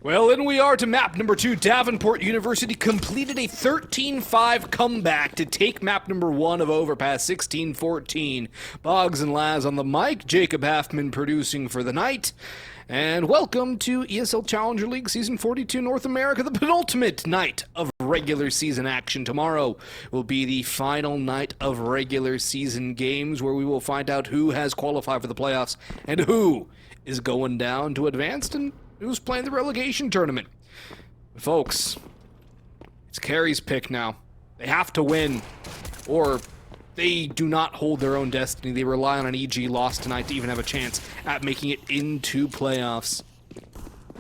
Well, in we are to map number 2. Davenport University completed a 13-5 comeback to take map number 1 of Overpass 16-14. Boggs and Laz on the mic, Jacob Halfman producing for the night. And welcome to ESL Challenger League Season 42 North America, the penultimate night of regular season action. Tomorrow will be the final night of regular season games where we will find out who has qualified for the playoffs and who is going down to advanced and who's playing the relegation tournament. Folks, it's Kari's pick now. They have to win, or they do not hold their own destiny. They rely on an EG loss tonight to even have a chance at making it into playoffs.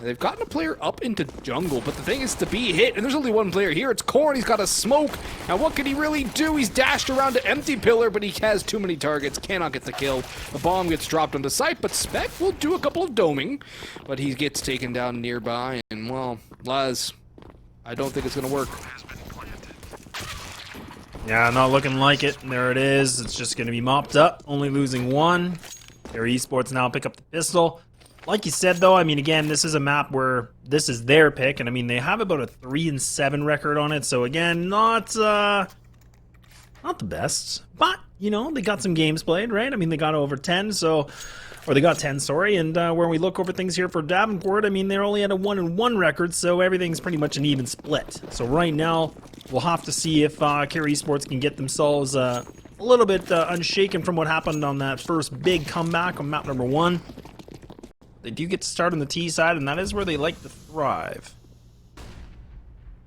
They've gotten a player up into jungle, but the thing is to be hit, and there's only one player here. It's Corn. He's got a smoke. Now, what can he really do? He's dashed around to empty pillar, but he has too many targets. Cannot get the kill. The bomb gets dropped onto site, but Spec will do a couple of doming, but he gets taken down nearby, and, well, Laz, I don't think it's going to work. Yeah, not looking like it. There it is. It's just going to be mopped up, only losing one. Kari Esports now pick up the pistol. Like you said, though, I mean, again, this is a map where this is their pick, and I mean, they have about a 3-7 record on it, so again, not the best, but, you know, they got some games played, right? I mean, they got over 10, so, or they got 10, sorry, and when we look over things here for Davenport, I mean, they're only at a 1-1 record, so everything's pretty much an even split. So right now, we'll have to see if Kari Esports can get themselves a little bit unshaken from what happened on that first big comeback on map number 1. They do get to start on the T side, and that is where they like to thrive.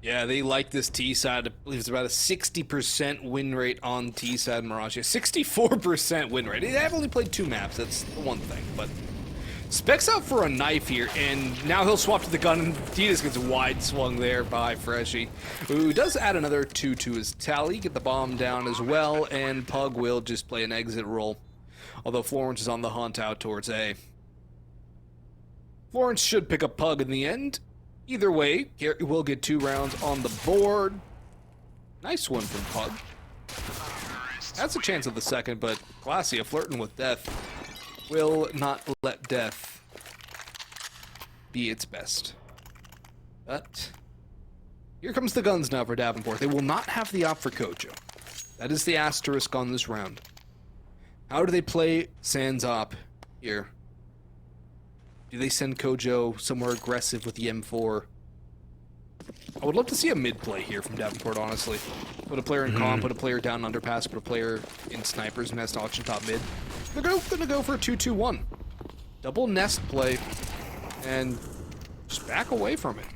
Yeah, they like this T side. I believe it's about a 60% win rate on T side Mirage. 64% win rate. They have only played 2 maps, that's the one thing. But Spec's out for a knife here, and now he'll swap to the gun, and he just gets wide swung there by Freshie, who does add another 2 to his tally, get the bomb down as well, and Pugg will just play an exit roll. Although Florence is on the hunt out towards A. Florence should pick up Pugg in the end. Either way, Kari will get 2 rounds on the board. Nice one from Pugg. That's a chance of the second, but Glacia flirting with death will not let death be its best. But here comes the guns now for Davenport. They will not have the op for CoJoMo. That is the asterisk on this round. How do they play Sans op here? Do they send CoJoMo somewhere aggressive with the M4? I would love to see a mid play here from Davenport, honestly. Put a player in comp, put a player down underpass, put a player in snipers, nest auction top mid. They're gonna go for a 2-2-1. Double nest play, and just back away from it.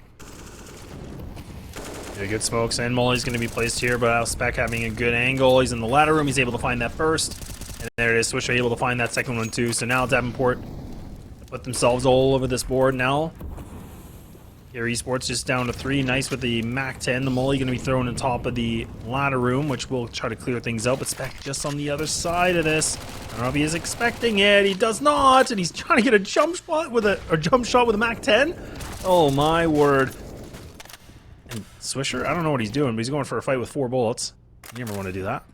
Yeah, good smokes, and Molly's going to be placed here, but Spec having a good angle. He's in the ladder room, he's able to find that first. And there it is, Swisher able to find that second one too. So now Davenport put themselves all over this board now. Kari Esports just down to 3. Nice with the MAC-10. The Molly going to be thrown on top of the ladder room, which will try to clear things out. But Spec just on the other side of this. I don't know if he is expecting it. He does not, and he's trying to get a jump shot with a MAC-10. Oh my word! And Swisher, I don't know what he's doing, but he's going for a fight with 4 bullets. You never want to do that.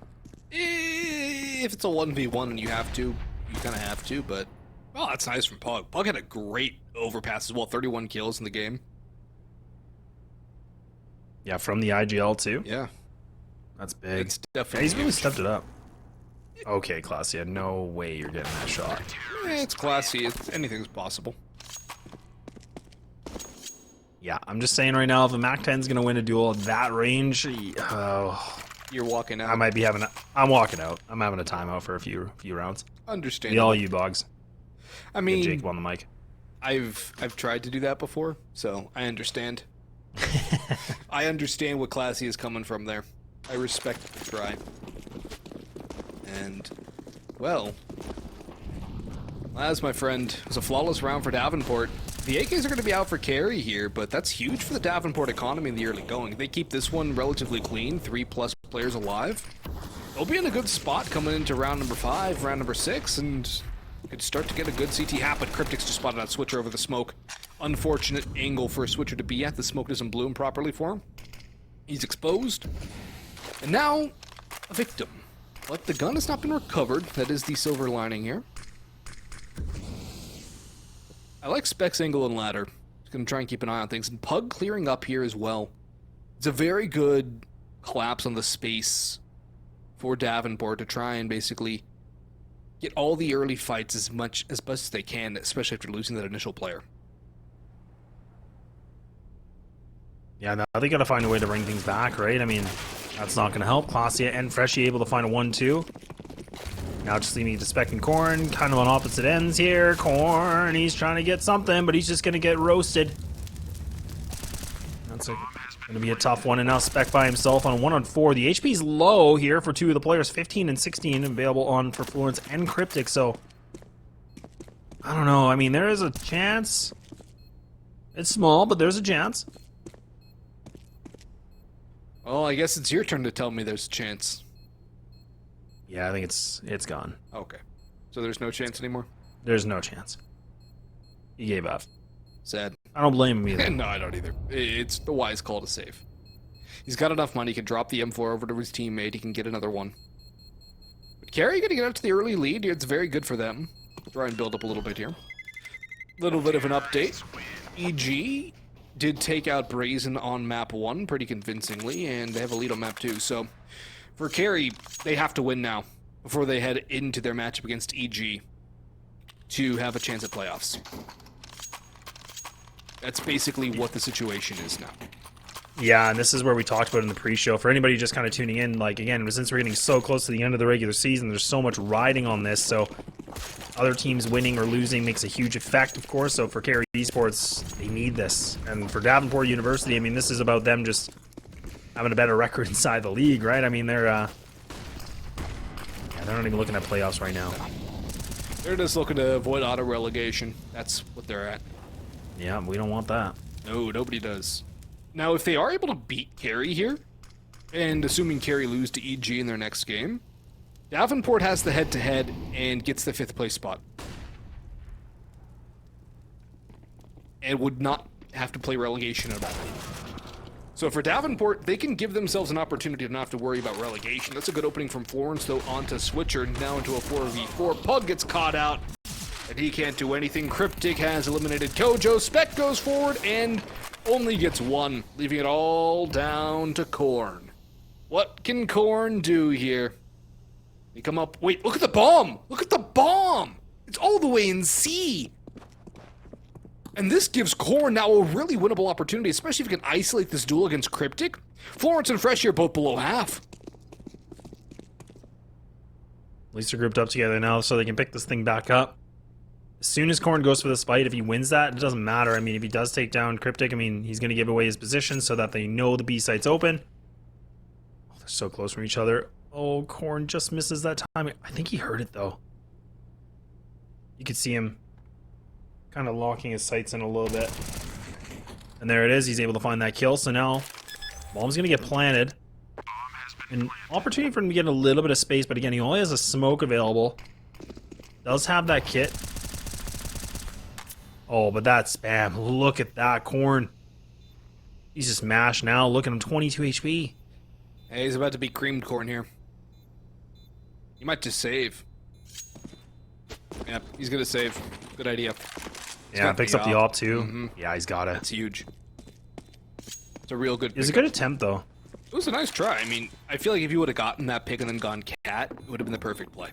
If it's a 1v1 and you have to, you kind of have to. But oh, that's nice from Pugg. Pugg had a great overpass as well. 31 kills in the game. Yeah, from the IGL too. Yeah. That's big. It's definitely yeah, he's really stepped it up. Okay, Glacia, no way you're getting that shot. It's classy. Anything's possible. Yeah, I'm just saying right now, if a MAC-10's going to win a duel at that range, You're walking out. I might be having I'm walking out. I'm having a timeout for a few rounds. Understand. Be all you, Boggs. I mean, Get Jacob on the mic. I've tried to do that before, so I understand. I understand what Classy is coming from there. I respect the try. And, well, as my friend, it was a flawless round for Davenport. The AKs are going to be out for Kari here, but that's huge for the Davenport economy in the early going. If they keep this one relatively clean, 3+ players alive, they'll be in a good spot coming into round number 5, round number 6, and could start to get a good CT happen. Cryptic's just spotted that switcher over the smoke. Unfortunate angle for a switcher to be at. The smoke doesn't bloom properly for him. He's exposed. And now, a victim. But the gun has not been recovered. That is the silver lining here. I like Spec's angle and ladder. Going to try and keep an eye on things. And Pugg clearing up here as well. It's a very good collapse on the space for Davenport to try and basically get all the early fights as much as they can, especially after losing that initial player. Yeah, now they got to find a way to bring things back, right? I mean, that's not going to help. Kitten.Freshie able to find a 1-2. Now just leaving to Spec and Corn, kind of on opposite ends here. Corn, he's trying to get something, but he's just going to get roasted. That's going to be a tough one, and now Spec by himself on a 1-on-4. The HP's low here for two of the players, 15 and 16, available on for Florence and Cryptic, so I don't know. I mean, there is a chance. It's small, but there's a chance. Well, I guess it's your turn to tell me there's a chance. Yeah, I think it's gone. Okay. So there's no chance anymore? There's no chance. He gave up. Sad. I don't blame him either. No, I don't either. It's the wise call to save. He's got enough money. He can drop the M4 over to his teammate. He can get another one. But Kari going to get out to the early lead. It's very good for them. Try and build up a little bit here. Little bit of an update. EG did take out Brazen on map 1 pretty convincingly, and they have a lead on map 2. So for Kari, they have to win now before they head into their matchup against EG to have a chance at playoffs. That's basically what the situation is now. Yeah, and this is where we talked about in the pre-show. For anybody just kind of tuning in, like, again, since we're getting so close to the end of the regular season, there's so much riding on this, so other teams winning or losing makes a huge effect, of course. So for Kari Esports, they need this. And for Davenport University, I mean, this is about them just having a better record inside the league, right? I mean, they're not even looking at playoffs right now. They're just looking to avoid auto relegation. That's what they're at. Yeah, we don't want that. No, nobody does. Now, if they are able to beat Kari here, and assuming Kari lose to EG in their next game, Davenport has the head-to-head and gets the 5th place spot. And would not have to play relegation at all. So for Davenport, they can give themselves an opportunity to not have to worry about relegation. That's a good opening from Florence, though, onto Switcher, now into a 4v4. Pugg gets caught out, and he can't do anything. Cryptic has eliminated CoJo. Spec goes forward and only gets 1, leaving it all down to Corn. What can Corn do here? They come up. Wait, look at the bomb! Look at the bomb! It's all the way in C! And this gives Corn now a really winnable opportunity, especially if you can isolate this duel against Cryptic. Florence and Freshie are both below half. At least they're grouped up together now so they can pick this thing back up. As soon as Corn goes for this fight, if he wins that, it doesn't matter. I mean, if he does take down Cryptic, I mean, he's going to give away his position so that they know the B site's open. Oh, they're so close from each other. Oh, Corn just misses that time. I think he heard it, though. You could see him kind of locking his sights in a little bit. And there it is. He's able to find that kill. So now, bomb's going to get planted. An opportunity for him to get a little bit of space, but again, he only has a smoke available. Does have that kit. Oh, but that spam. Look at that, Corn. He's just mashed now. Look at him, 22 HP. Hey, he's about to be creamed Corn here. He might just save. Yep, he's gonna save. Good idea. Yeah, picks up the op too. Mm-hmm. Yeah, he's got it. That's huge. It's a real good pick. It was a good attempt, though. It was a nice try. I mean, I feel like if you would have gotten that pick and then gone cat, it would have been the perfect play.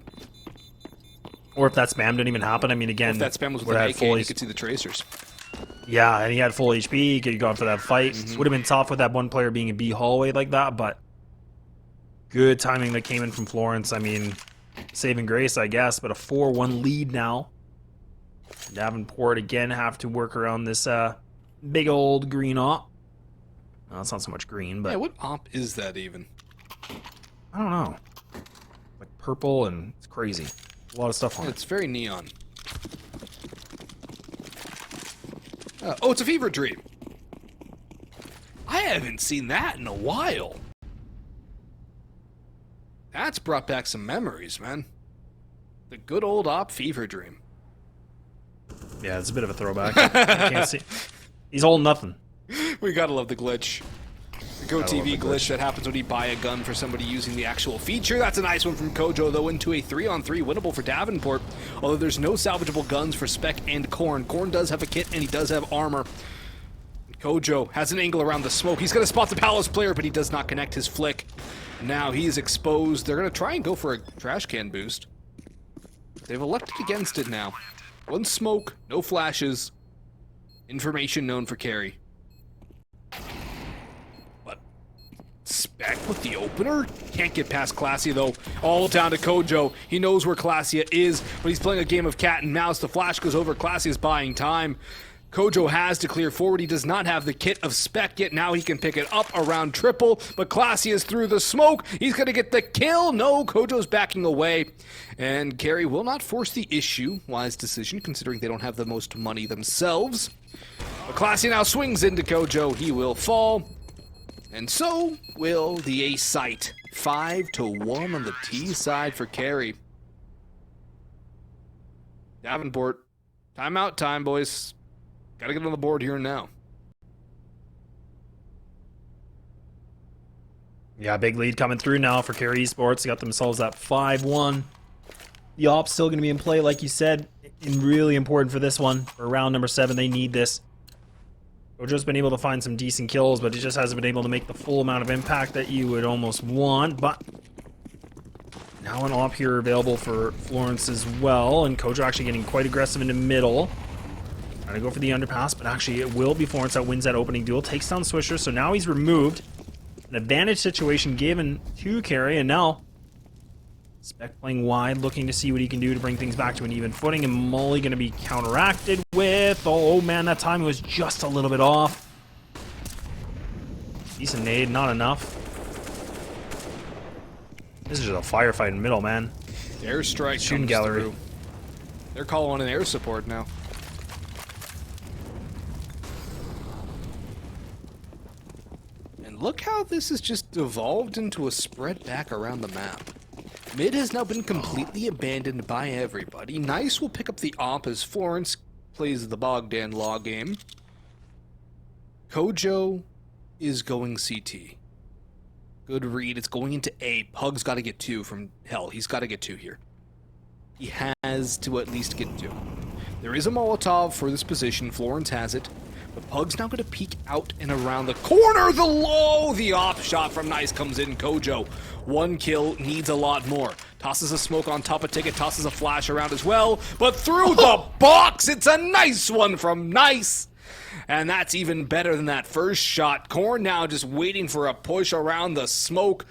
Or if that spam didn't even happen. I mean, again, if that spam was with an AK, you could see the tracers. Yeah, and he had full HP. He could have gone for that fight. Would have been tough with that one player being a B hallway like that, but good timing that came in from Florence. I mean, saving grace, I guess, but a 4-1 lead now. Davenport again have to work around this big old green op. Well, it's not so much green, but yeah, what op is that even? I don't know. Like purple, and it's crazy. A lot of stuff on it. It's very neon. Oh, it's a fever dream. I haven't seen that in a while. That's brought back some memories, man. The good old op fever dream. Yeah, it's a bit of a throwback. I can't see. He's holding nothing. We gotta love the glitch. The GoTV glitch that happens when you buy a gun for somebody using the actual feature. That's a nice one from CoJo, though, into a 3-on-3 winnable for Davenport. Although there's no salvageable guns for Spec and Corn. Corn does have a kit, and he does have armor. CoJo has an angle around the smoke. He's going to spot the Palace player, but he does not connect his flick. Now he is exposed. They're going to try and go for a trash can boost. They've elected against it now. One smoke, no flashes. Information known for Kari. But Spec with the opener? Can't get past Clasia though. All down to CoJo. He knows where Clasia is, but he's playing a game of cat and mouse. The flash goes over. Clasia's buying time. CoJo has to clear forward. He does not have the kit of Spec yet. Now he can pick it up around triple, but Clasia is through the smoke. He's going to get the kill. No, CoJo's backing away. And Kari will not force the issue. Wise decision, considering they don't have the most money themselves. But Clasia now swings into CoJo. He will fall. And so will the ace sight. 5-1 on the T side for Kari. Davenport. Timeout time, boys. Gotta get on the board here and now. Yeah, big lead coming through now for Kari Esports. They got themselves that 5-1. The op's still going to be in play, like you said, and really important for this one. For round number 7, they need this. CoJo's been able to find some decent kills, but he just hasn't been able to make the full amount of impact that you would almost want. But now an op here available for Florence as well, and CoJo actually getting quite aggressive in the middle. Trying to go for the underpass, but actually it will be Florence that wins that opening duel. Takes down Swisher, so now he's removed. An advantage situation given to Kari, and now Spec playing wide, looking to see what he can do to bring things back to an even footing, and Molly going to be counteracted with... Oh man, that time was just a little bit off. Decent nade, not enough. This is just a firefight in the middle, man. Airstrike Shooting comes gallery. through. They're calling an air support now. Look how this has just evolved into a spread back around the map. Mid has now been completely abandoned by everybody. Nice will pick up the op as Florence plays the Bogdan Law game. CoJo is going CT. Good read. It's going into A. Pugg's got to get 2 from hell. He's got to get 2 here. He has to at least get 2. There is a Molotov for this position. Florence has it. But Pugg's now going to peek out and around the corner. The low! The off shot from Nice comes in. CoJo. 1 kill, needs a lot more. Tosses a smoke on top of Ticket. Tosses a flash around as well. But through the box, it's a nice one from Nice. And that's even better than that first shot. Korn now just waiting for a push around the smoke.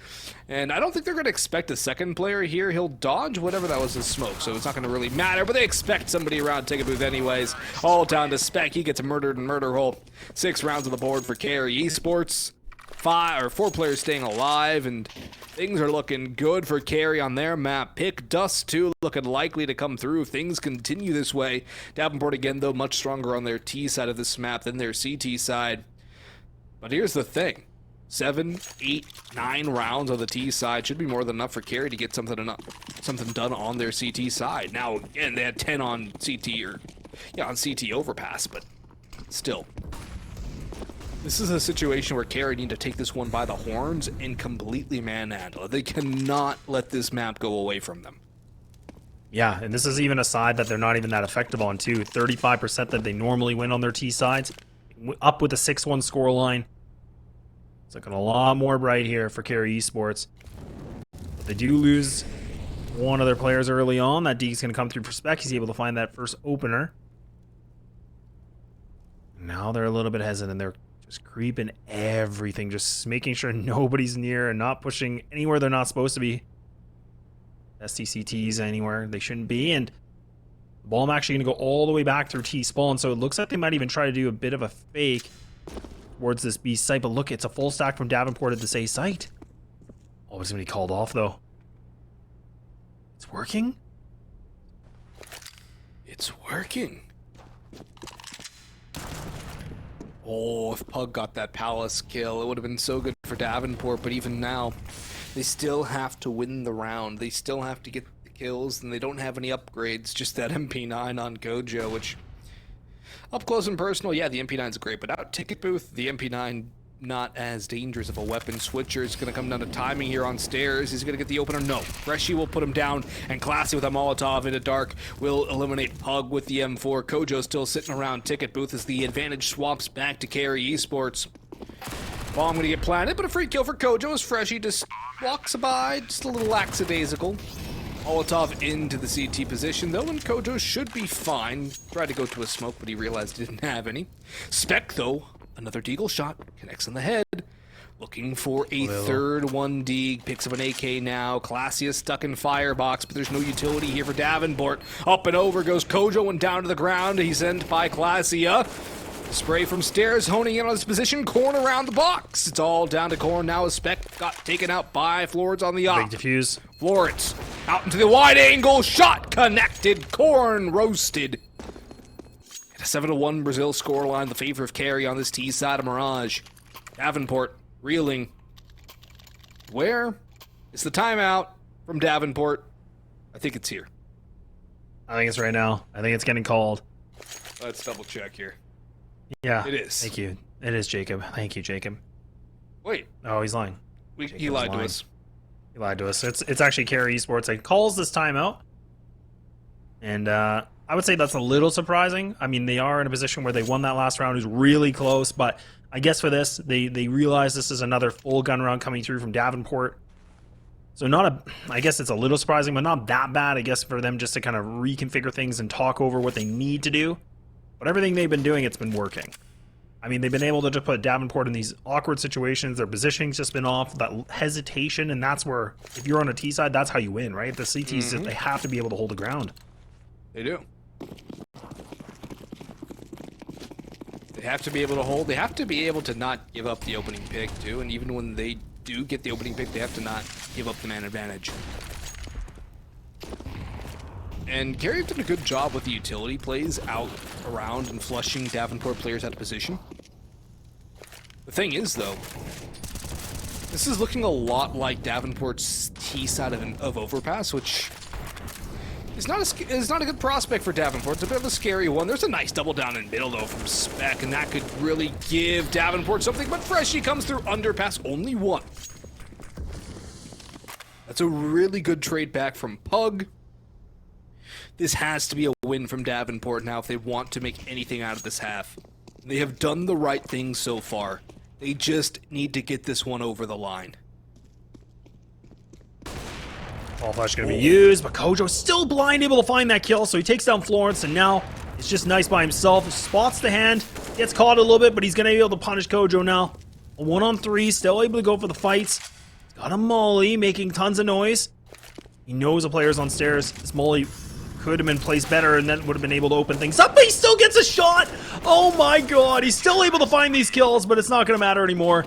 And I don't think they're going to expect a second player here. He'll dodge whatever that was in smoke, so it's not going to really matter. But they expect somebody around Ticket Booth anyways. All down to Spec. He gets murdered in Murder Hole. 6 rounds on the board for Kari Esports. 4 players staying alive, and things are looking good for Kari on their map. Pick Dust 2 looking likely to come through if things continue this way. Davenport again, though, much stronger on their T side of this map than their CT side. But here's the thing. 7, 8, 9 rounds on the T side should be more than enough for Kari to get something done on their CT side. Now, again, they had 10 on CT on CT overpass, but still. This is a situation where Kari need to take this one by the horns and completely manhandle it. They cannot let this map go away from them. Yeah, and this is even a side that they're not even that effective on, too. 35% that they normally win on their T sides. Up with a 6-1 scoreline. It's looking a lot more bright here for Kari Esports. But they do lose one of their players early on. That Deke's going to come through for Spec. He's able to find that first opener. Now they're a little bit hesitant. They're just creeping everything. Just making sure nobody's near and not pushing anywhere they're not supposed to be. STCTs anywhere they shouldn't be. And the ball, I'm actually going to go all the way back through T-spawn. So it looks like they might even try to do a bit of a fake towards this B site, but look, it's a full stack from Davenport at this A site. Oh, it's going to be called off, though. It's working? It's working. Oh, if Pugg got that Palace kill, it would have been so good for Davenport, but even now, they still have to win the round. They still have to get the kills, and they don't have any upgrades, just that MP9 on CoJo, which... Up close and personal, yeah, the MP9's great, but out Ticket Booth, the MP9 not as dangerous of a weapon. Switcher is going to come down to timing here on stairs. He's going to get the opener. No. Freshie will put him down, and Classy with a Molotov into dark will eliminate Pugg with the M4. CoJo still sitting around ticket booth as the advantage swaps back to Kari Esports. Bomb going to get planted, but a free kill for CoJo as Freshie just walks by, just a little lackadaisical. Molotov into the CT position, though, and CoJo should be fine. Tried to go to a smoke, but he realized he didn't have any. Spec, though, another deagle shot, connects on the head. Looking for a third 1D, picks up an AK now. Classy is stuck in firebox, but there's no utility here for Davenport. Up and over goes CoJo and down to the ground. He's sent by Classia. Spray from stairs, honing in on his position. Corn around the box. It's all down to Corn now as Spec got taken out by Florence on the op. Big defuse. Florence out into the wide angle. Shot connected. Corn roasted. At a 7-1 Brazil scoreline, the favor of Kari on this T side of Mirage. Davenport reeling. Where is the timeout from Davenport? I think it's here. I think it's right now. I think it's getting called. Let's double check here. Yeah. It is. Thank you. It is Jacob. Thank you, Jacob. Wait. Oh, he's lying. He lied to us. He lied to us. It's actually Kari Esports that calls this timeout. And I would say that's a little surprising. I mean, they are in a position where they won that last round. It was really close, but I guess for this, they realize this is another full gun round coming through from Davenport. So I guess it's a little surprising, but not that bad, I guess, for them just to kind of reconfigure things and talk over what they need to do. But everything they've been doing, it's been working. I mean, they've been able to just put Davenport in these awkward situations. Their positioning's just been off, that hesitation, and that's where, if you're on a T side, that's how you win, right? The CTs, they have to be able to hold the ground. They do. They have to be able to hold. They have to be able to not give up the opening pick, too. And even when they do get the opening pick, they have to not give up the man advantage. And Kari have done a good job with the utility plays out around and flushing Davenport players out of position. The thing is, though, this is looking a lot like Davenport's T side of Overpass, which is not a good prospect for Davenport. It's a bit of a scary one. There's a nice double down in middle, though, from Spec, and that could really give Davenport something, but Freshie comes through underpass, only one. That's a really good trade back from Pugg. This has to be a win from Davenport now if they want to make anything out of this half. They have done the right thing so far. They just need to get this one over the line. All flash going to be used, but CoJo's still blind, able to find that kill, so he takes down Florence, and now it's just nice by himself. Spots the hand, gets caught a little bit, but he's going to be able to punish CoJo now. A 1-on-3, still able to go for the fights. He's got a molly, making tons of noise. He knows the player's on stairs. This molly could have been placed better and then would have been able to open things up, but he still gets a shot! Oh my god, he's still able to find these kills, but it's not going to matter anymore.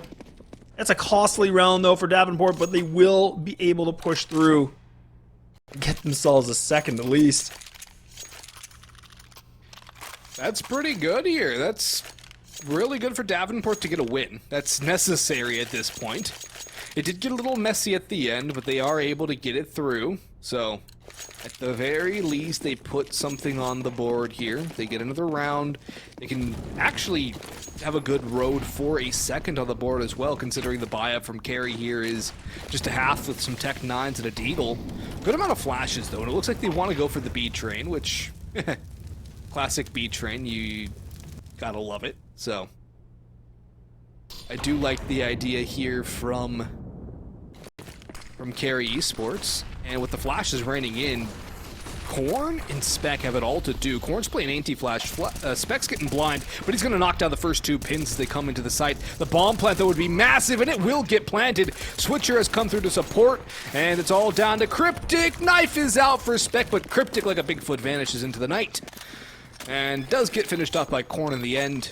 That's a costly round, though, for Davenport, but they will be able to push through. Get themselves a second at least. That's pretty good here. That's really good for Davenport to get a win. That's necessary at this point. It did get a little messy at the end, but they are able to get it through. So, at the very least, they put something on the board here. They get another round. They can actually have a good road for a second on the board as well, considering the buy-up from Kari here is just a half with some Tech 9s and a Deagle. Good amount of flashes, though, and it looks like they want to go for the B train, which, classic B train, you gotta love it. So, I do like the idea here from Kari Esports, and with the flashes raining in, Corn and Spec have it all to do. Corn's playing anti-flash, Spec's getting blind, but he's going to knock down the first two pins as they come into the site. The bomb plant, though, would be massive, and it will get planted. Switcher has come through to support, and it's all down to Cryptic. Knife is out for Spec, but Cryptic, like a Bigfoot, vanishes into the night. And does get finished off by Corn in the end.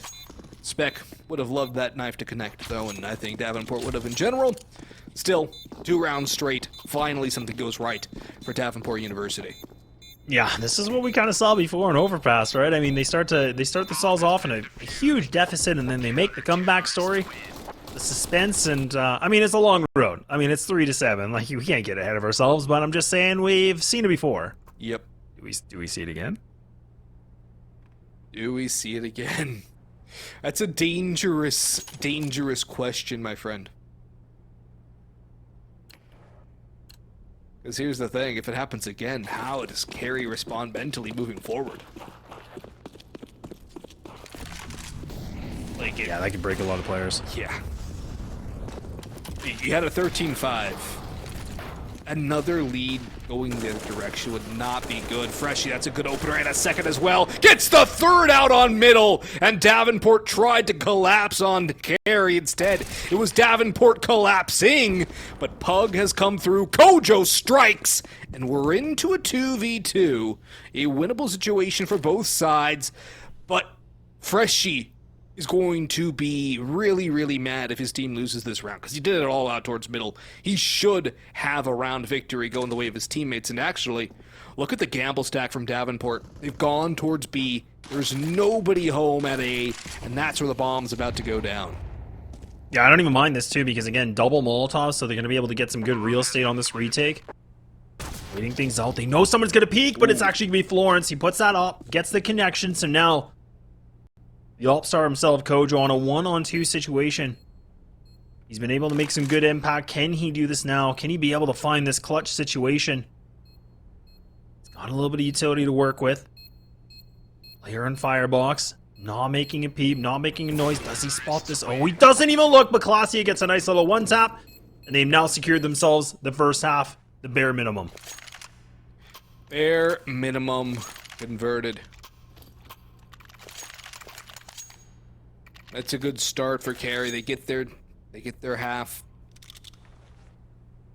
Spec would have loved that knife to connect, though, and I think Davenport would have in general. Still, 2 rounds straight. Finally, something goes right for Davenport University. Yeah, this is what we kind of saw before in Overpass, right? I mean, they start the cells off in a huge deficit, and then they make the comeback story. The suspense, and I mean, it's a long road. I mean, it's 3-7. Like, we can't get ahead of ourselves, but I'm just saying we've seen it before. Yep. Do we see it again? Do we see it again? That's a dangerous, dangerous question, my friend. Because here's the thing, if it happens again, how does Kari respond mentally moving forward? Like Yeah, that could break a lot of players. Yeah. You had a 13-5. Another lead going the other direction would not be good. Freshie, that's a good opener, and a second as well. Gets the third out on middle, and Davenport tried to collapse on Kari. Instead, it was Davenport collapsing, but Pugg has come through. CoJo strikes, and we're into a 2v2. A winnable situation for both sides, but Freshie is going to be really, really mad if his team loses this round, because he did it all out towards middle. He should have a round victory going the way of his teammates, and actually, look at the gamble stack from Davenport. They've gone towards B. There's nobody home at A, and that's where the bomb's about to go down. Yeah, I don't even mind this, too, because, again, double Molotovs, so they're going to be able to get some good real estate on this retake. Waiting things out. They know someone's going to peek, but it's actually going to be Florence. He puts that up, gets the connection, so now the all-star himself, CoJo, on a 1-on-2 situation. He's been able to make some good impact. Can he do this now? Can he be able to find this clutch situation? He's got a little bit of utility to work with. Player in firebox. Not making a peep, not making a noise. Does he spot this? Oh, he doesn't even look, but Claudia gets a nice little one-tap. And they've now secured themselves the first half, the bare minimum. Bare minimum converted. That's a good start for Kari. They get their half.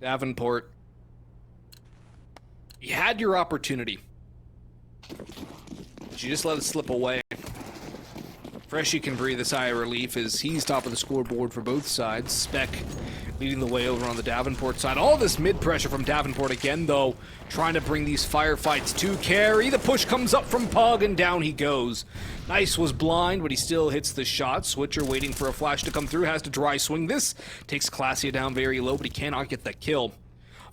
Davenport, you had your opportunity. But you just let it slip away. Freshie can breathe a sigh of relief as he's top of the scoreboard for both sides. Spec leading the way over on the Davenport side. All this mid pressure from Davenport again, though, trying to bring these firefights to Kari. The push comes up from Pugg, and down he goes. Nice was blind, but he still hits the shot. Switcher waiting for a flash to come through, has to dry swing this. Takes Claudia down very low, but he cannot get that kill.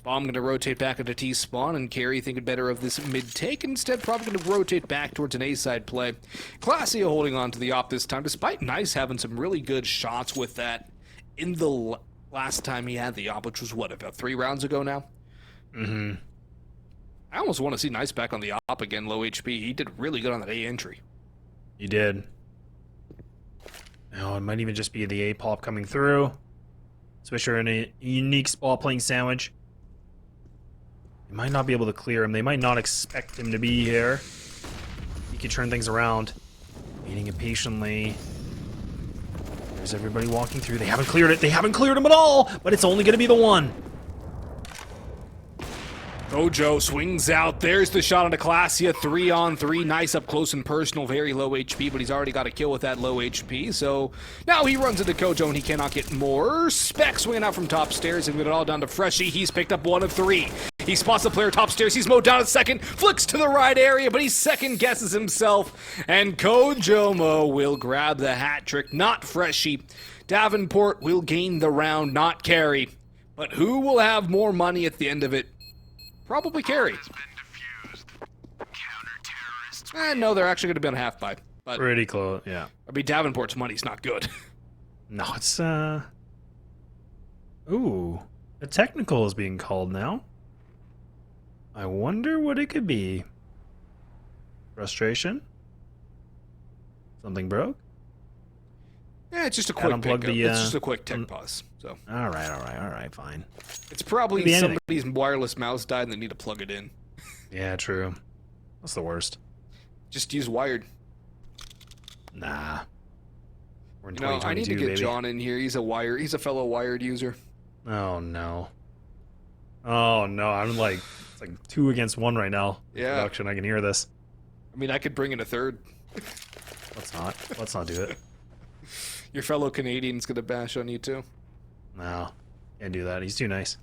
Bomb going to rotate back into T-spawn, and Kari thinking better of this mid-take. Instead, probably going to rotate back towards an A-side play. Claudia holding on to the op this time, despite Nice having some really good shots with that in the last time he had the op, which was, what, about 3 rounds ago now? Mm-hmm. I almost want to see Nice back on the op again, low HP. He did really good on that A entry. He did. Oh, it might even just be the A pop coming through. Swisher in a unique spot playing sandwich. They might not be able to clear him. They might not expect him to be here. He could turn things around. Waiting impatiently. There's everybody walking through. They haven't cleared it. They haven't cleared him at all, but it's only going to be the one. CoJo swings out. There's the shot on Claudia. 3-on-3. Nice up close and personal. Very low HP, but he's already got a kill with that low HP. So now he runs into CoJo and he cannot get more. Spec swinging out from top stairs and get it all down to Freshie. He's picked up 1 of 3. He spots the player top stairs. He's mowed down at second. Flicks to the right area, but he second guesses himself. And CoJoMo will grab the hat trick. Not Freshie. Davenport will gain the round, not Kari. But who will have more money at the end of it? Probably Kari. No, they're actually going to be on a half buy. But Pretty close, yeah. I mean, Davenport's money's not good. No, it's, Ooh. A technical is being called now. I wonder what it could be. Frustration? Something broke? Yeah, it's just a quick unplug pickup. the, It's just a quick tech pause. So Alright, fine. it's probably somebody's wireless mouse died and they need to plug it in. Yeah, true. That's the worst. Just use wired. Nah. We're in No, I need to 2022, get baby. John in here. He's a fellow wired user. Oh no. Oh no, I'm like, it's like 2 against 1 right now. Yeah. Production, I can hear this. I mean, I could bring in a third. Let's not do it. Your fellow Canadian's gonna bash on you too. No, can't do that. He's too nice.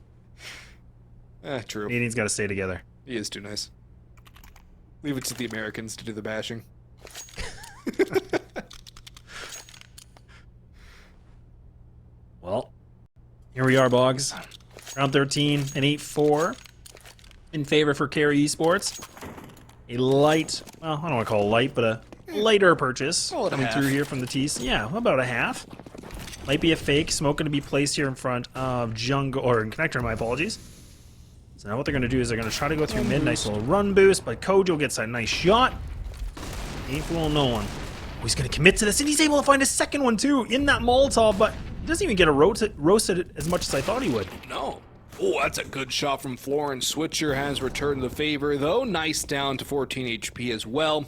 True. Canadians got to stay together. He is too nice. Leave it to the Americans to do the bashing. Well, here we are, Boggs. Round 13, an 8-4 in favor for Kari Esports. A light, well, I don't want to call it light, but a Lighter purchase Call it a coming half. through here from the T's. Yeah, about a half. Might be a fake. Smoke going to be placed here in front of Jungle, or in connector, my apologies. So now what they're going to do is they're going to try to go through mid. Nice little run boost, but CoJo gets a nice shot. Ain't fooling no one. Oh, he's going to commit to this, and he's able to find a second one too in that Molotov, but he doesn't even get a roasted as much as I thought he would. No. Oh, that's a good shot from Florence. Switcher has returned the favor, though. Nice down to 14 HP as well.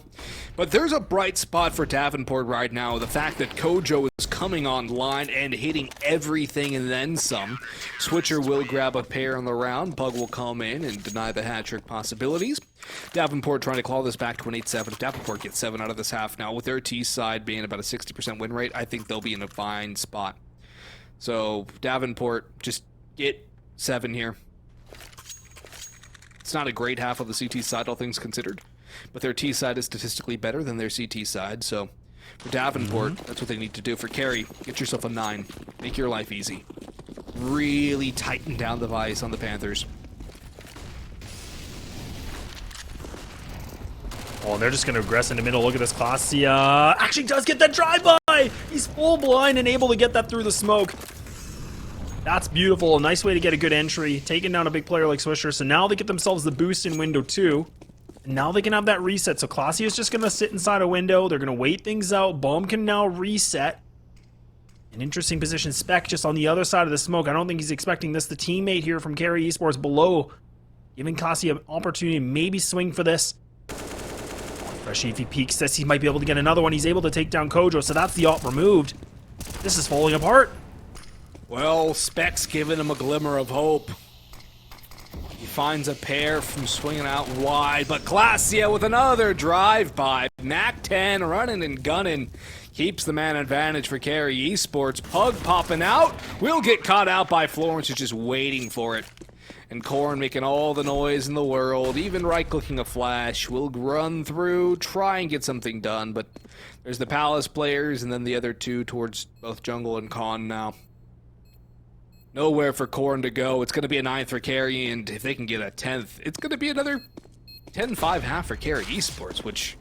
But there's a bright spot for Davenport right now. The fact that CoJo is coming online and hitting everything and then some. Switcher will grab a pair on the round. Pugg will come in and deny the hat-trick possibilities. Davenport trying to claw this back to an 8-7. If Davenport gets 7 out of this half now, with their T side being about a 60% win rate, I think they'll be in a fine spot. So Davenport, just get 7 here. It's not a great half of the CT side, all things considered, but their T side is statistically better than their CT side, so for Davenport, that's what they need to do. For Kari, get yourself a 9. Make your life easy. Really tighten down the vice on the Panthers. Oh, they're just going to aggress in the middle. Look at this Klasia. Actually does get that drive-by! He's full blind and able to get that through the smoke. That's beautiful. A nice way to get a good entry. Taking down a big player like Swisher. So now they get themselves the boost in window 2. And now they can have that reset. So Klasia is just going to sit inside a window. They're going to wait things out. Bomb can now reset. An interesting position. Spec just on the other side of the smoke. I don't think he's expecting this. The teammate here from Kari Esports below, giving Klasia an opportunity to maybe swing for this. Freshie, if he peeks this, he might be able to get another one. He's able to take down CoJo, so that's the op removed. This is falling apart. Well, Spec's giving him a glimmer of hope. He finds a pair from swinging out wide, but Klasia with another drive-by. Mac-10 running and gunning. Keeps the man advantage for Kari Esports. Pugg popping out. Will get caught out by Florence, who's just waiting for it. And Corn making all the noise in the world, even right-clicking a flash. Will run through, try and get something done, but there's the Palace players and then the other two towards both Jungle and Con now. Nowhere for Corn to go. It's going to be a 9th for Kari, and if they can get a 10th, it's going to be another 10-5 half for Kari Esports, which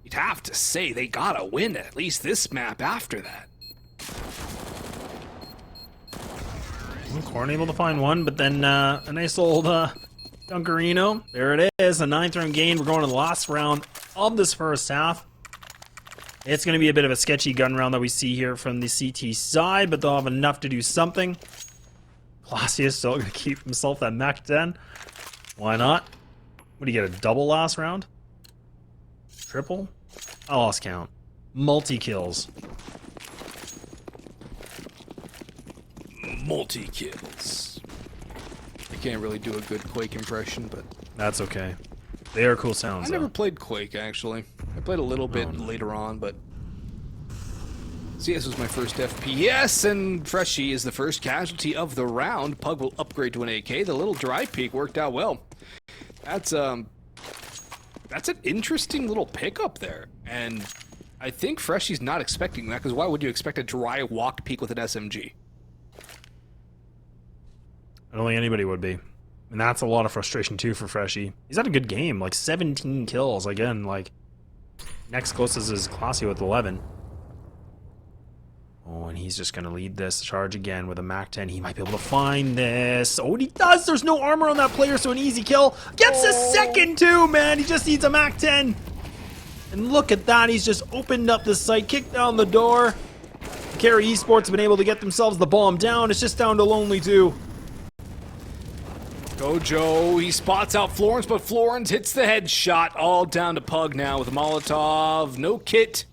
you'd have to say they got to win at least this map after that. Corn able to find one, but then a nice old Dunkerino. There it is, a 9th round gain. We're going to the last round of this first half. It's going to be a bit of a sketchy gun round that we see here from the CT side, but they'll have enough to do something. Klasia is still going to keep himself that Mac-10. Why not? What do you get, a double last round? Triple? I lost count. Multi-kills. Multi-kills. I can't really do a good Quake impression, but That's okay. They are cool sounds, I never played Quake, actually. I played a little bit later on, but CS was my first FPS, and Freshie is the first casualty of the round. Pugg will upgrade to an AK. The little dry peek worked out well. That's an interesting little pickup there, and I think Freshie's not expecting that, because why would you expect a dry walk peek with an SMG? I don't think anybody would be. And that's a lot of frustration, too, for Freshie. He's had a good game, like 17 kills. Again, like, next closest is Klasia with 11. Oh, and he's just going to lead this charge again with a Mac-10. He might be able to find this. Oh, and he does! There's no armor on that player, so an easy kill. Gets a second, too, man! He just needs a Mac-10. And look at that. He's just opened up the site, kicked down the door. Kari Esports have been able to get themselves the bomb down. It's just down to Lonely, too. CoJo, he spots out Florence, but Florence hits the headshot. All down to Pugg now with Molotov. No kit.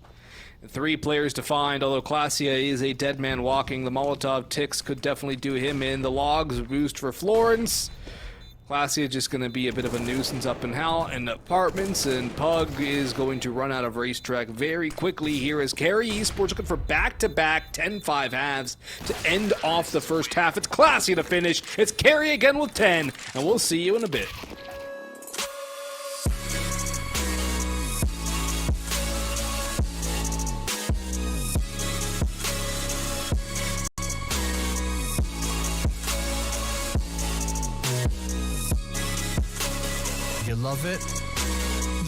3 players to find, although Klasia is a dead man walking. The Molotov ticks could definitely do him in. The logs boost for Florence. Klasia just going to be a bit of a nuisance up in apartments, and Pugg is going to run out of racetrack very quickly here as Kari Esports looking for back-to-back 10-5 halves to end off the first half. It's Klasia to finish. It's Kari again with 10, and we'll see you in a bit. You love it,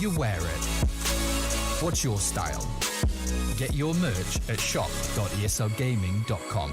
you wear it. What's your style? Get your merch at shop.eslgaming.com.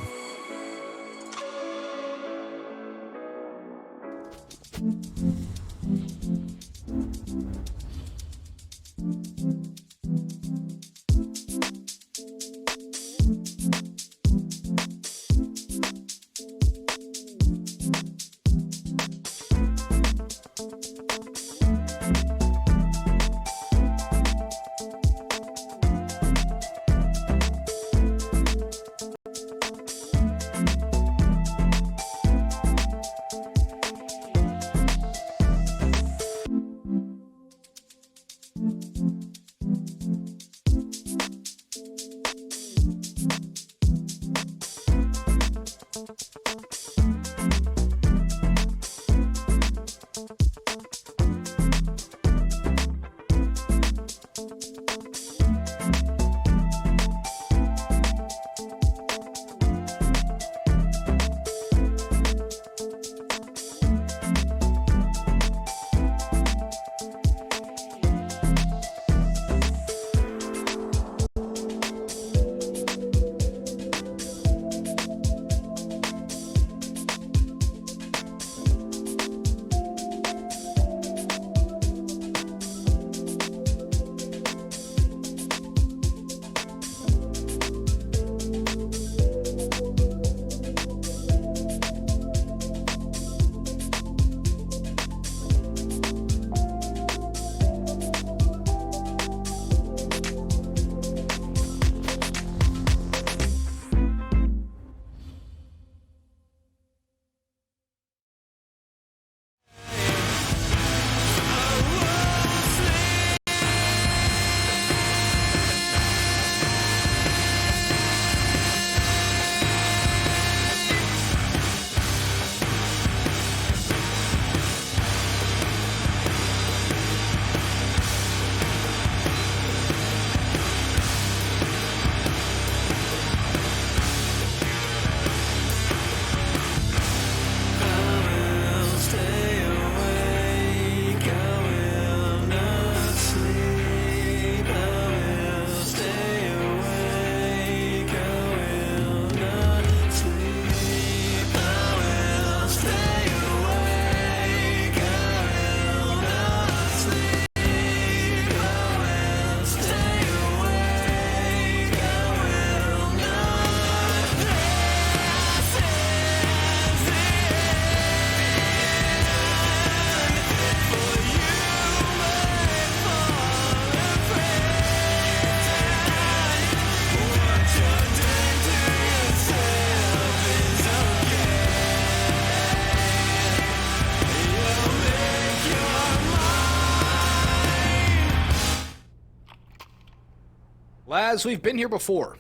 Laz, we've been here before.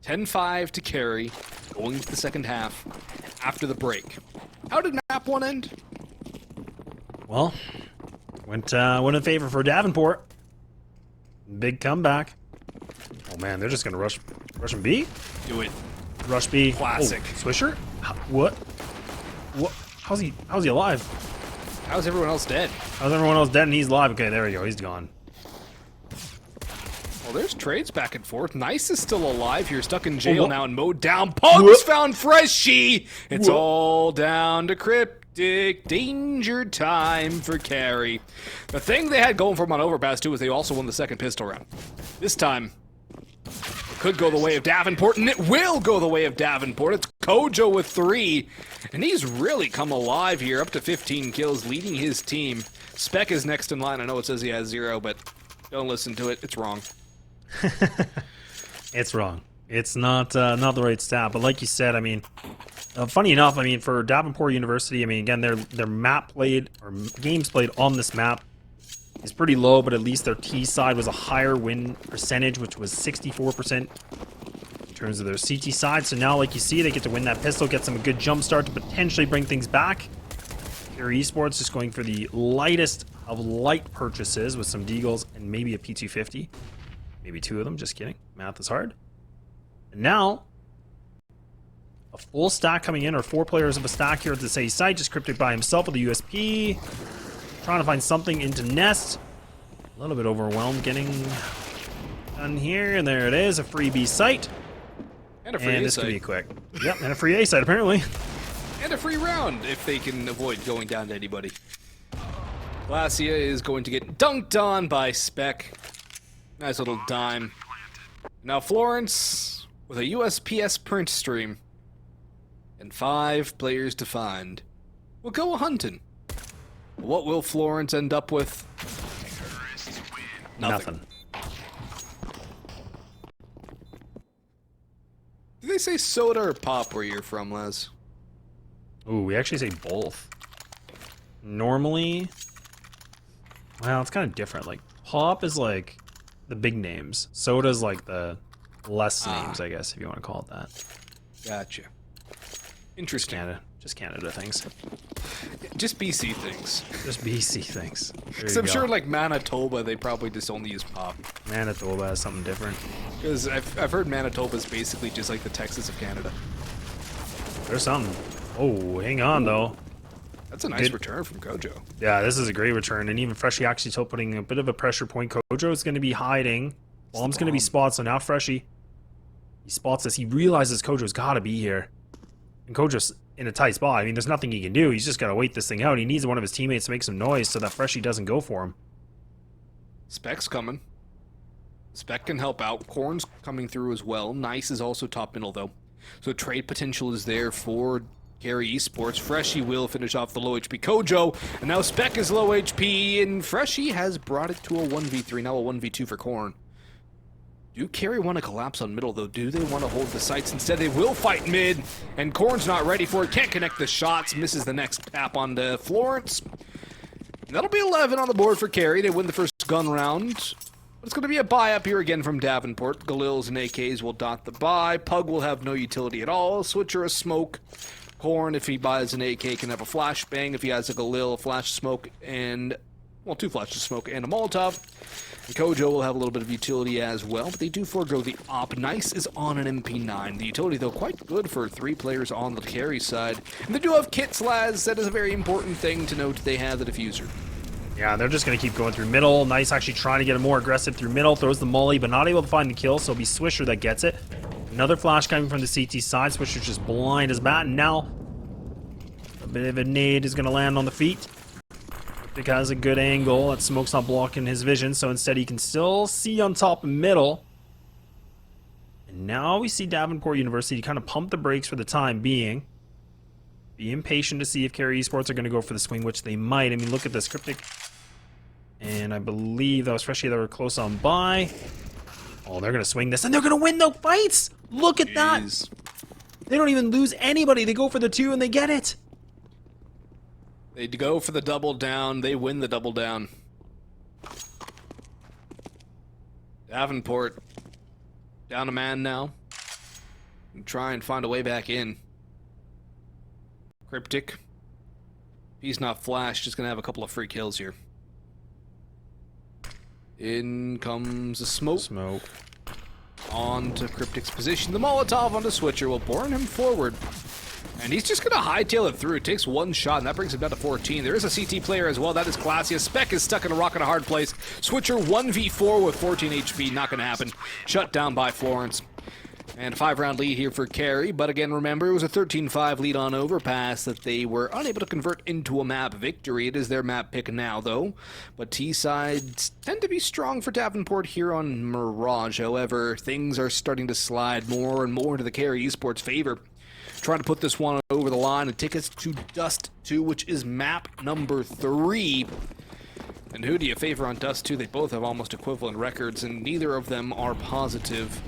10-5 to Kari, going to the second half after the break. How did map 1 end? Well, went in favor for Davenport. Big comeback. Oh man, they're just gonna rush him B? Do it. Rush B. Classic. Oh, Swisher? What? What? How's he alive? How's everyone else dead? How's everyone else dead and he's alive? Okay, there we go. He's gone. Well, there's trades back and forth. Nice is still alive here, stuck in jail what? now and mowed down. Pugg's found Freshie. It's all down to Cryptic. Danger time for Kari. The thing they had going for them on Overpass, too, is they also won the second pistol round. This time, it could go the way of Davenport, and it will go the way of Davenport. It's CoJo with 3, and he's really come alive here, up to 15 kills, leading his team. Spec is next in line. I know it says he has 0, but don't listen to it. It's wrong. It's wrong. It's not the right stat. But like you said, I mean, funny enough, I mean, for Davenport University, I mean, again, their map played or games played on this map is pretty low, but at least their T side was a higher win percentage, which was 64% in terms of their CT side. So now, like you see, they get to win that pistol, get some good jump start to potentially bring things back. Kari Esports just going for the lightest of light purchases with some Deagles and maybe a P250. Maybe 2 of them, just kidding. Math is hard. And now, a full stack coming in, or 4 players of a stack here at the same site. Just Cryptic by himself with the USP. Trying to find something into Nest. A little bit overwhelmed getting done here, and there it is, a free B site. And a free And A this could site. be quick. Yep, and a free A site apparently. And a free round if they can avoid going down to anybody. Glacia is going to get dunked on by Spec. Nice little dime. Now Florence with a USPS print stream. And 5 players to find. We'll go hunting. What will Florence end up with? Nothing. Did they say soda or pop where you're from, Les? Ooh, we actually say both. Normally, well, it's kind of different. Like, pop is like the big names. Soda's like the less names, I guess, if you want to call it that. Gotcha. Interesting. Just Canada things. Just BC things. Just BC things. Because I'm sure, like, Manitoba, they probably just only use pop. Manitoba has something different. Because I've heard Manitoba is basically just like the Texas of Canada. There's something. Oh, hang on, though. That's a nice return from CoJo. Yeah, this is a great return, and even Freshie actually still putting a bit of a pressure point. CoJo is going to be hiding. Bomb's going to be spot, so now Freshie, he spots this. He realizes CoJo's got to be here. And CoJo's in a tight spot. I mean, there's nothing he can do. He's just got to wait this thing out. He needs one of his teammates to make some noise so that Freshie doesn't go for him. Spec's coming. Spec can help out. Corn's coming through as well. Nice is also top middle, though. So trade potential is there for Kari Esports. Freshie will finish off the low HP CoJo, and now Spec is low HP, and Freshie has brought it to a 1v3, now a 1v2 for Corn. Do Kari want to collapse on middle, though? Do they want to hold the sights? Instead, they will fight mid, and Corn's not ready for it. Can't connect the shots. Misses the next tap onto Florence. And that'll be 11 on the board for Kari. They win the first gun round. But it's going to be a buy up here again from Davenport. Galils and AKs will dot the buy. Pugg will have no utility at all. Switcher a smoke. Corn, if he buys an AK, can have a flashbang. If he has a Galil, a flash smoke, and, well, 2 flashes of smoke and a Molotov. And CoJo will have a little bit of utility as well, but they do forego the op. Nice is on an MP9. The utility, though, quite good for 3 players on the Kari side. And they do have kits, Laz. That is a very important thing to note. They have the diffuser. Yeah, they're just going to keep going through middle. Nice actually trying to get more aggressive through middle. Throws the molly, but not able to find the kill, so it'll be Swisher that gets it. Another flash coming from the CT side. Swisher's just blind as bat, and now a bit of a nade is going to land on the feet. Cryptic has a good angle. That smoke's not blocking his vision, so instead he can still see on top of middle. And now we see Davenport University kind of pump the brakes for the time being. Be impatient to see if Kari Esports are going to go for the swing, which they might. I mean, look at this. Cryptic. And I believe that was Freshie that were close on by. Oh, they're going to swing this, and they're going to win the fights! Look at that! They don't even lose anybody. They go for the 2, and they get it. They go for the double down. They win the double down. Davenport down a man now. And try and find a way back in. Cryptic. He's not flashed. Just going to have a couple of free kills here. In comes a smoke. Smoke. On to Cryptic's position. The Molotov onto Switcher will burn him forward. And he's just going to hightail it through. It takes 1 shot, and that brings him down to 14. There is a CT player as well. That is Glacia. Spec is stuck in a rock in a hard place. Switcher 1v4 with 14 HP. Not going to happen. Shut down by Florence. And a 5-round lead here for Kari. But again, remember, it was a 13-5 lead on Overpass that they were unable to convert into a map victory. It is their map pick now, though. But T-sides tend to be strong for Davenport here on Mirage. However, things are starting to slide more and more into the Kari Esports' favor. Trying to put this one over the line and take us to Dust 2, which is map number 3. And who do you favor on Dust 2? They both have almost equivalent records, and neither of them are positive.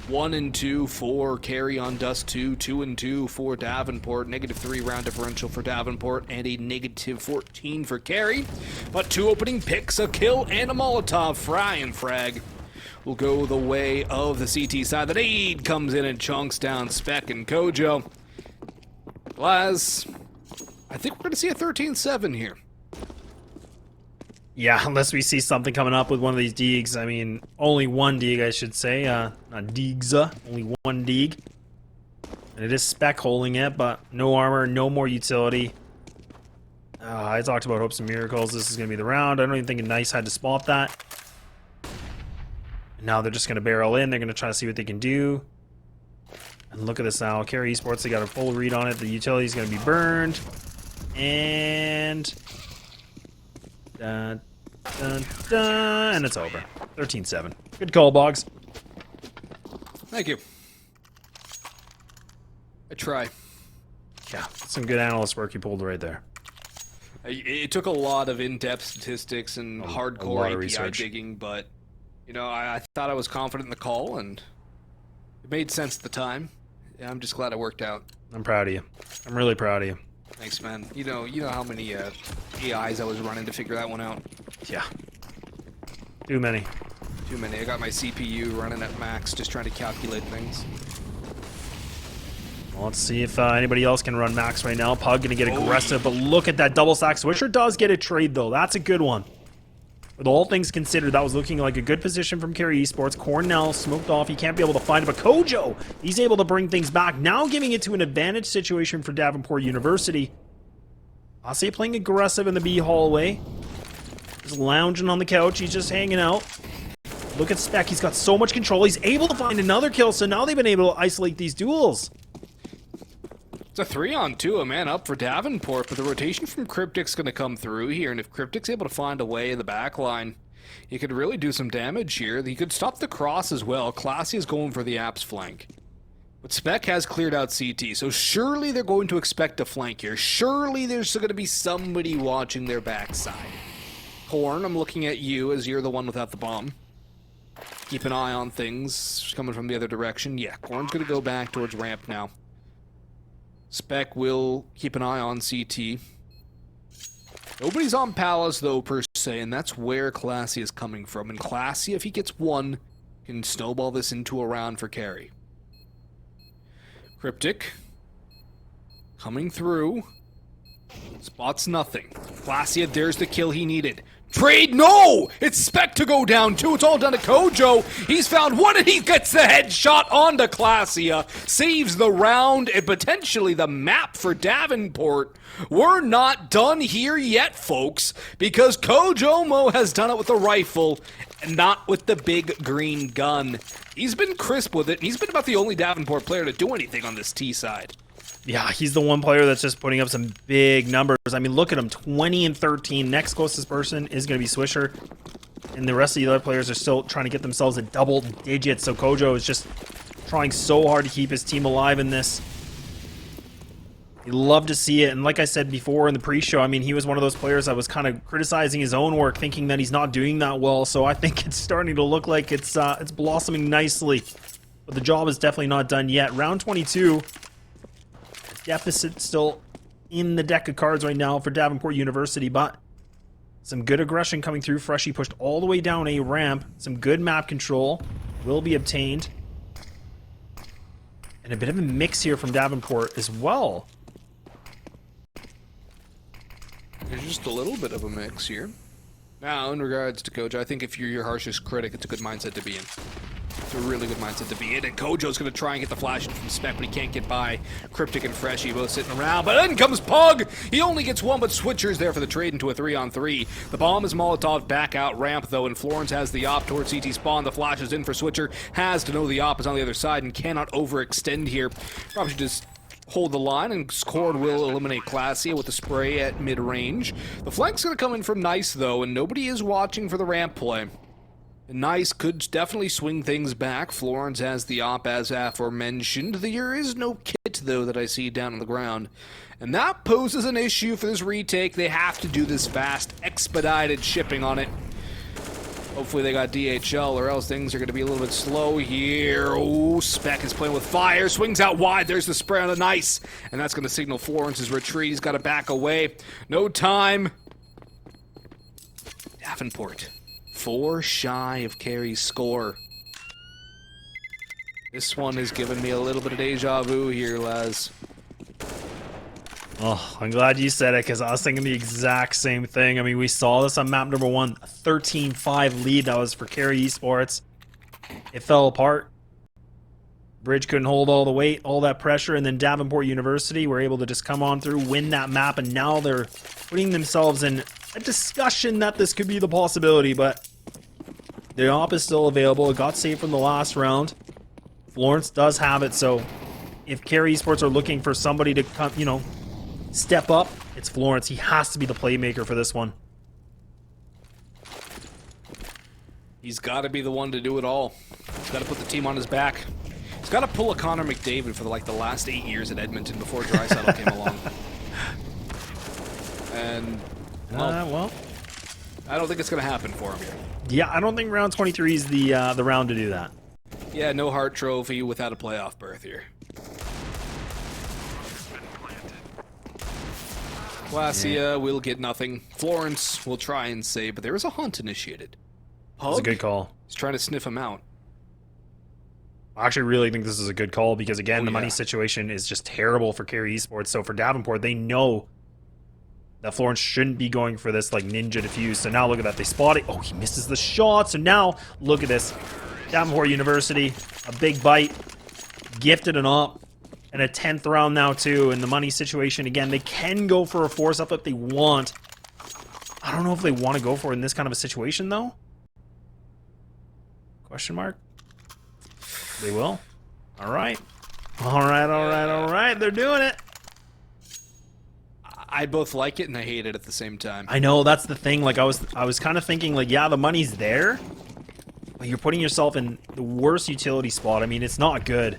1 and 2 for Kari on Dust 2, 2 and 2 for Davenport, -3 round differential for Davenport, and a -14 for Kari. But 2 opening picks, a kill and a Molotov. Fry and Frag will go the way of the CT side. The nade comes in and chunks down Spec and CoJo. Laz, I think we're going to see a 13-7 here. Yeah, unless we see something coming up with one of these Deegs. I mean, only one Deeg, I should say. Not Deegza, only one Deeg. And it is Spec holding it, but no armor, no more utility. I talked about hopes and miracles. This is going to be the round. I don't even think Nice had to spot that. Now they're just going to barrel in. They're going to try to see what they can do. And look at this now. Kari Esports, they got a full read on it. The utility is going to be burned. And... Dun, dun, dun, and it's over. 13-7. Good call, Boggs. Thank you. I try. Yeah, some good analyst work you pulled right there. It took a lot of in-depth statistics and hardcore API research. digging, but, you know, I thought I was confident in the call, and it made sense at the time. Yeah, I'm just glad it worked out. I'm proud of you. I'm really proud of you. Thanks, man. You know how many AIs I was running to figure that one out. Yeah. Too many. Too many. I got my CPU running at max, just trying to calculate things. Well, let's see if anybody else can run max right now. Pugg gonna get aggressive, but look at that double stack. Swisher does get a trade, though. That's a good one. With all things considered, that was looking like a good position from Kari Esports. Cornell smoked off. He can't be able to find it, but CoJo, he's able to bring things back. Now giving it to an advantage situation for Davenport University. Ase playing aggressive in the B hallway. Just lounging on the couch. He's just hanging out. Look at Spec. He's got so much control. He's able to find another kill, so now they've been able to isolate these duels. It's a 3-on-2, a man up for Davenport, but the rotation from Cryptic's going to come through here, and if Cryptic's able to find a way in the back line, he could really do some damage here. He could stop the cross as well. Classy is going for the apps flank. But Spec has cleared out CT, so surely they're going to expect a flank here. Surely there's going to be somebody watching their backside. Horn, I'm looking at you as you're the one without the bomb. Keep an eye on things coming from the other direction. Yeah, Corn's going to go back towards ramp now. Spec will keep an eye on CT. Nobody's on Palace, though, per se, and that's where Classy is coming from. And Classy, if he gets one, can snowball this into a round for Kari. Cryptic. Coming through. Spots nothing. Classy, there's the kill he needed. Trade, no! It's Spec to go down, too. It's all done to CoJo. He's found one, and he gets the headshot onto Classia. Saves the round and potentially the map for Davenport. We're not done here yet, folks, because CoJoMo has done it with a rifle and not with the big green gun. He's been crisp with it, and he's been about the only Davenport player to do anything on this T side. Yeah, he's the one player that's just putting up some big numbers. I mean, look at him, 20 and 13. Next closest person is going to be Swisher. And the rest of the other players are still trying to get themselves at double digits. So CoJo is just trying so hard to keep his team alive in this. You love to see it. And like I said before in the pre-show, I mean, he was one of those players that was kind of criticizing his own work, thinking that he's not doing that well. So I think it's starting to look like it's blossoming nicely. But the job is definitely not done yet. Round 22. Deficit still in the deck of cards right now for Davenport University, but some good aggression coming through. Freshie pushed all the way down a ramp. Some good map control will be obtained. And a bit of a mix here from Davenport as well. There's just a little bit of a mix here. Now, in regards to CoJo, I think if you're your harshest critic, it's a good mindset to be in. It's a really good mindset to be in, and CoJo's going to try and get the flash in from Spec, but he can't get by. Kitten.Freshie both sitting around, but then comes Pugg! He only gets one, but Switcher's there for the trade into a 3-on-3. The bomb is Molotov back out ramp, though, and Florence has the op towards CT spawn. The flash is in for Switcher, has to know the op is on the other side and cannot overextend here. Probably should just hold the line, and Scored will eliminate Classy with the spray at mid-range. The flank's going to come in from Nice, though, and nobody is watching for the ramp play. Nice could definitely swing things back. Florence has the op as aforementioned. There is no kit, though, that I see down on the ground. And that poses an issue for this retake. They have to do this fast, expedited shipping on it. Hopefully they got DHL, or else things are going to be a little bit slow here. Oh, Spec is playing with fire. Swings out wide. There's the spray on the Nice. And that's going to signal Florence's retreat. He's got to back away. No time. Davenport. 4 shy of Kari's score. This one has given me a little bit of deja vu here, Laz. Oh, I'm glad you said it, because I was thinking the exact same thing. I mean, we saw this on map number 1, a 13-5 lead that was for Kari Esports. It fell apart. Bridge couldn't hold all the weight, all that pressure, and then Davenport University were able to just come on through, win that map, and now they're putting themselves in a discussion that this could be the possibility, but the op is still available. It got saved from the last round. Florence does have it, so if Kari Esports are looking for somebody to come, you know, step up, it's Florence. He has to be the playmaker for this one. He's got to be the one to do it all. He's got to put the team on his back. He's got to pull a Connor McDavid for like the last 8 years at Edmonton before Draisaitl came along. And Well, I don't think it's going to happen for him here. yeah, I don't think round 23 is the round to do that. Yeah, no Hart Trophy without a playoff berth here. Glacia will get nothing. Florence will try and save, but there is a hunt initiated. That's a good call. He's trying to sniff him out. I actually really think this is a good call because, again, the money situation is just terrible for Kari Esports. So for Davenport, they know that Florence shouldn't be going for this like ninja defuse. So now look at that. They spot it. Oh, he misses the shot. So now look at this. Davenport University, a big bite, gifted an op, and a 10th round now too. And the money situation, again, they can go for a force up if they want. I don't know if they want to go for it in this kind of a situation, though. Question mark? They will. All right. All right. They're doing it. I both like it and I hate it at the same time. I know, that's the thing. Like I was kind of thinking like, yeah, the money's there, but you're putting yourself in the worst utility spot. I mean, it's not good.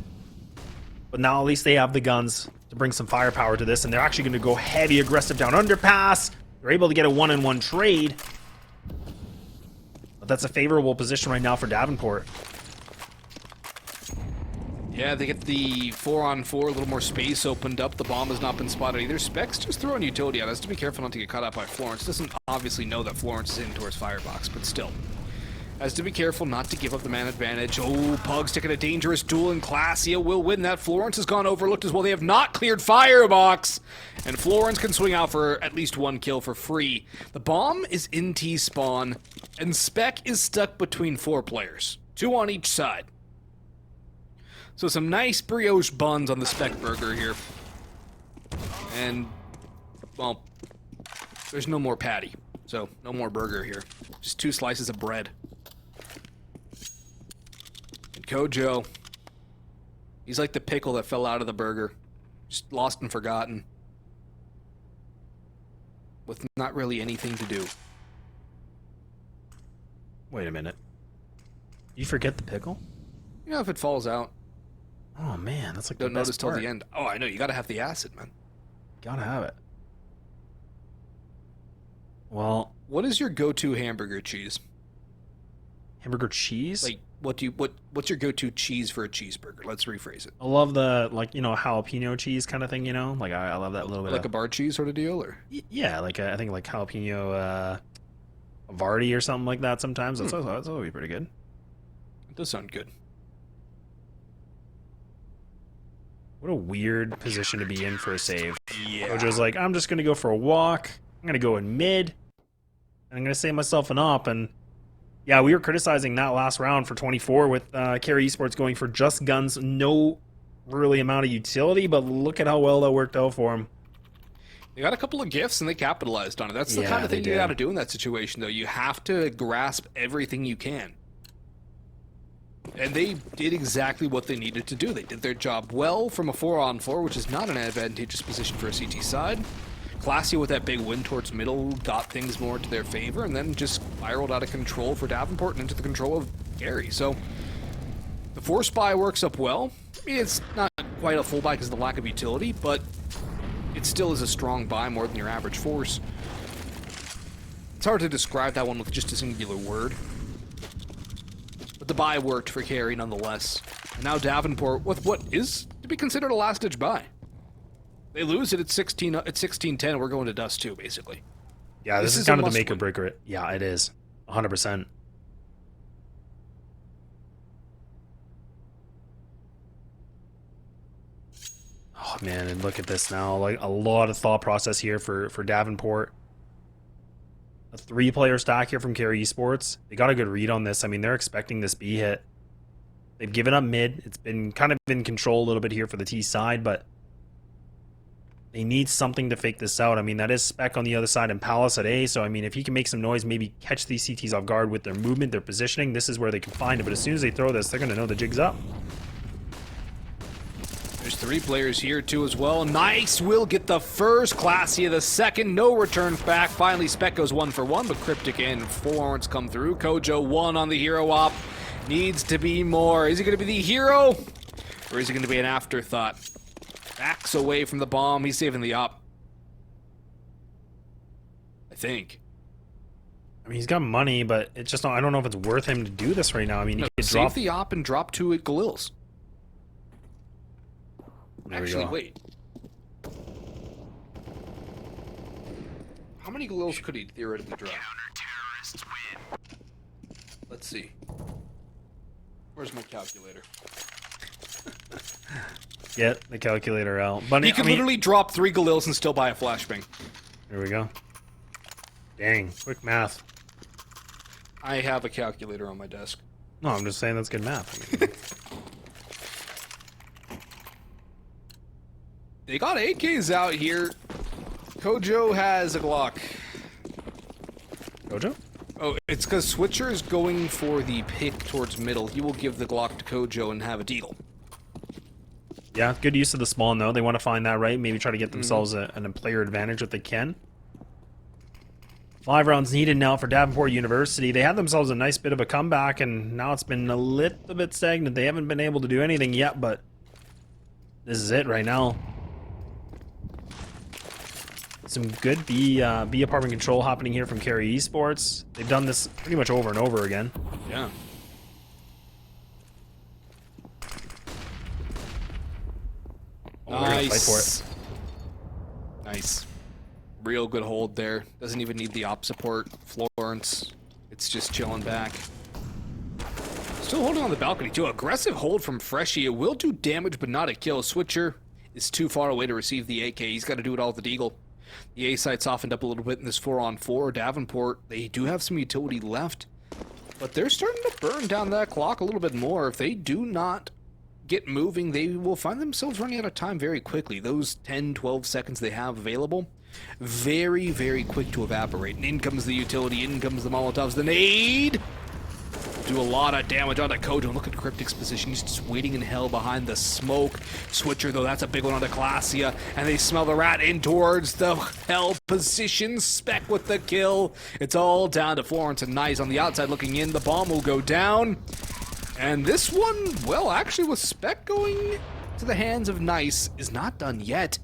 But now at least they have the guns to bring some firepower to this, and they're actually going to go heavy aggressive down underpass. They're able to get a 1-on-1 trade. But that's a favorable position right now for Davenport. Yeah, they get the 4-on-4, a little more space opened up. The bomb has not been spotted either. Specs just throwing utility at us to be careful not to get caught out by Florence. Doesn't obviously know that Florence is in towards Firebox, but still. Has to be careful not to give up the man advantage. Oh, Pugg's taking a dangerous duel, and Glacia will win that. Florence has gone overlooked as well. They have not cleared Firebox, and Florence can swing out for at least 1 kill for free. The bomb is in T-spawn, and Spec is stuck between 4 players, 2 on each side. So some nice brioche buns on the Spec burger here. And, well, there's no more patty, so no more burger here. Just 2 slices of bread. And CoJo, he's like the pickle that fell out of the burger. Just lost and forgotten. With not really anything to do. Wait a minute. You forget the pickle? You know, if it falls out. Oh man, that's like Don't the best notice till part. the end. Oh, I know, you gotta have the acid, man. Gotta have it. Well, What is your go-to hamburger cheese? hamburger cheese? Like, what's your go-to cheese for a cheeseburger? Let's rephrase it. I love the, like, you know, jalapeno cheese kind of thing, you know? Like, I love that little bit Like of... a bar cheese sort of deal, or? Yeah, like, I think, like, jalapeno, Vardy or something like that sometimes. That's always pretty good. It does sound good. What a weird position to be in for a save. Yeah. CoJo's like, I'm just going to go for a walk. I'm going to go in mid. And I'm going to save myself an op. And yeah, we were criticizing that last round for 24 with Kari Esports going for just guns. No really amount of utility, but look at how well that worked out for him. They got a couple of gifts and they capitalized on it. That's the Yeah, kind of thing they you did. got to do in that situation, though. You have to grasp everything you can. And they did exactly what they needed to do. They did their job well from a 4-on-4, which is not an advantageous position for a CT side. Glacia with that big win towards middle got things more to their favor, and then just spiraled out of control for Davenport and into the control of Kari. So the force buy works up well. I mean, it's not quite a full buy because of the lack of utility, but it still is a strong buy, more than your average force. It's hard to describe that one with just a singular word. But the buy worked for Kari nonetheless. And now Davenport with what is to be considered a last-ditch buy. They lose it at 16-10. We're going to dust too, basically. Yeah, this is a kind of the must make or win. break it. Yeah, it is. 100%. Oh man, and look at this now. Like a lot of thought process here for Davenport. A 3-player stack here from Kari Esports. They got a good read on this. I mean, they're expecting this B hit. They've given up mid. It's been kind of in control a little bit here for the T side, but they need something to fake this out. I mean, that is Spec on the other side and Palace at A, so I mean, if he can make some noise, maybe catch these CTs off guard with their movement, their positioning, this is where they can find it. But as soon as they throw this, they're going to know the jig's up. There's 3 players here too as well. Nice will get the first, Classy of the second. No returns back. Finally, Spec goes 1 for 1, but Cryptic and Florence come through. CoJo 1 on the hero op. Needs to be more. Is he going to be the hero? Or is he going to be an afterthought? Backs away from the bomb. He's saving the op. I think. I mean, he's got money, but it's just not, I don't know if it's worth him to do this right now. I mean, No, he could save drop the op and drop 2 at Galil's. There we Actually, go. wait. How many Galils could he theoretically drop? Let's see. Where's my calculator? Get the calculator out. But He could literally drop 3 Galils and still buy a flashbang. There we go. Dang, quick math. I have a calculator on my desk. No, I'm just saying that's good math. I mean, They got AKs out here. CoJo has a Glock. CoJo? Oh, it's because Switcher is going for the pick towards middle. He will give the Glock to CoJo and have a deagle. Yeah, good use of the spawn though. They want to find that right. Maybe try to get themselves a player advantage if they can. 5 rounds needed now for Davenport University. They had themselves a nice bit of a comeback, and now it's been a little bit stagnant. They haven't been able to do anything yet, but this is it right now. Some good B apartment control happening here from Kari Esports. They've done this pretty much over and over again. Yeah. Oh, they're gonna fight for Nice. Nice. Real good hold there. Doesn't even need the op support. Florence, it's just chilling back. Still holding on the balcony too. Aggressive hold from Freshie. It will do damage, but not a kill. Switcher is too far away to receive the AK. He's got to do it all with the deagle. The A side softened up a little bit in this 4-on-4. Davenport, they do have some utility left, but they're starting to burn down that clock a little bit more. If they do not get moving, they will find themselves running out of time very quickly. Those 10-12 seconds they have available, very, very quick to evaporate. And in comes the utility, in comes the Molotovs, the nade! Do a lot of damage onto CoJo. Look at Cryptic's position. He's just waiting in hell behind the smoke. Switcher, though, that's a big one onto Classia. And they smell the rat in towards the hell position. Spec with the kill. It's all down to Florence and Nice on the outside looking in. The bomb will go down. And this one, well, actually with Spec going to the hands of Nice, is not done yet.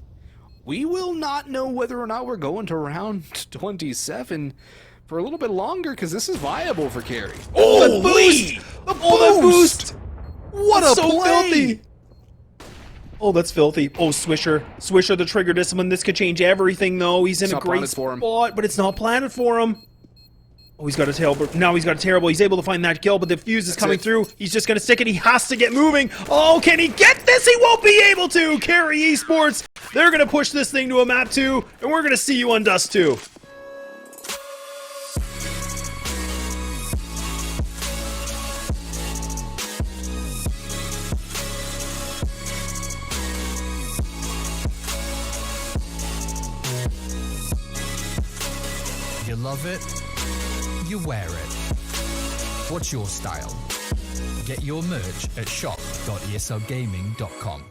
We will not know whether or not we're going to round 27 for a little bit longer, because this is viable for Kari. Oh, the boost! Oh, the boost! What That's a so play! filthy! Oh, that's filthy. Oh, Swisher, the trigger discipline. This could change everything, though. He's in a not great planted for him. spot, but it's not planted for him. Oh, he's got a terrible. Now he's got a terrible. He's able to find that kill, but the fuse is coming through. He's just going to stick it. He has to get moving. Oh, can he get this? He won't be able to. Kari Esports, they're going to push this thing to a map 2, and we're going to see you on Dust 2. You love it, you wear it. What's your style? Get your merch at shop.eslgaming.com.